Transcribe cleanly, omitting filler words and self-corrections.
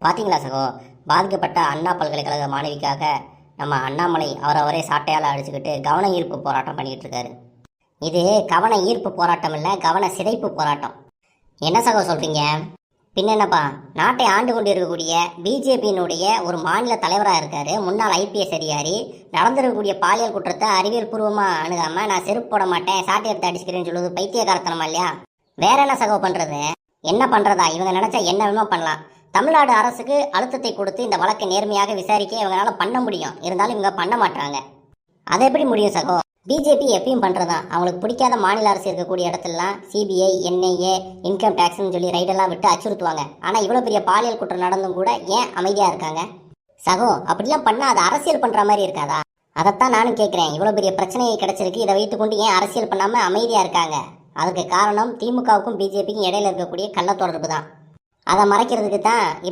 பாத்தீங்களா சகோ, பாதிக்கப்பட்ட அண்ணா பல்கலைக்கழக மாணவிக்காக நம்ம அண்ணாமலை அவரவரே சாட்டையால் அடிச்சுக்கிட்டு கவன ஈர்ப்பு போராட்டம் பண்ணிக்கிட்டு இருக்காரு. இது கவன ஈர்ப்பு போராட்டம் இல்லை, கவன சிதைப்பு போராட்டம். என்ன சகோ சொல்றீங்க? பின்ன என்னப்பா, நாட்டை ஆண்டு கொண்டு இருக்கக்கூடிய பிஜேபியினுடைய ஒரு மாநில தலைவராக இருக்காரு, முன்னாள் ஐபிஎஸ் அதிகாரி. நடந்திருக்கக்கூடிய பாலியல் குற்றத்தை அறிவியல் பூர்வமாக அணுகாம நான் செருப்பு போட மாட்டேன், சாட்டை எடுத்து அடிச்சுக்கிறேன்னு சொல்லுவது பைத்தியக்காரத்தனமா இல்லையா? வேற என்ன சகோ பண்றது? என்ன பண்றதா? இவங்க நினைச்சா என்ன வேணுமோ பண்ணலாம். தமிழ்நாடு அரசுக்கு அழுத்தத்தை கொடுத்து இந்த வழக்கை நேர்மையாக விசாரிக்க இவங்களால பண்ண முடியும். இருந்தாலும் இவங்க பண்ண மாட்டாங்க. அதை எப்படி முடியும் சகோ? பிஜேபி எப்பயும் பண்றதான். அவங்களுக்கு பிடிக்காத மாநில அரசு இருக்கக்கூடிய இடத்துலலாம் சிபிஐ, என்ஐஏ, இன்கம் டேக்ஸ்னு சொல்லி ரைடெல்லாம் விட்டு அச்சுறுத்துவாங்க. ஆனா இவ்வளவு பெரிய பாலியல் குற்றம் நடந்தும் கூட ஏன் அமைதியா இருக்காங்க சகோ? அப்படிலாம் பண்ணா அது அரசியல் பண்ற மாதிரி இருக்காதா? அதைத்தான் நானும் கேட்கிறேன். இவ்வளவு பெரிய பிரச்சனையை கிடைச்சிருக்கு, இதை வைத்துக்கொண்டு ஏன் அரசியல் பண்ணாம அமைதியா இருக்காங்க? அதுக்கு காரணம் திமுகவுக்கும் பிஜேபிக்கும் இடையில இருக்கக்கூடிய கள்ள தொடர்பு தான். அதை மறைக்கிறதுக்கு தான் இப்படி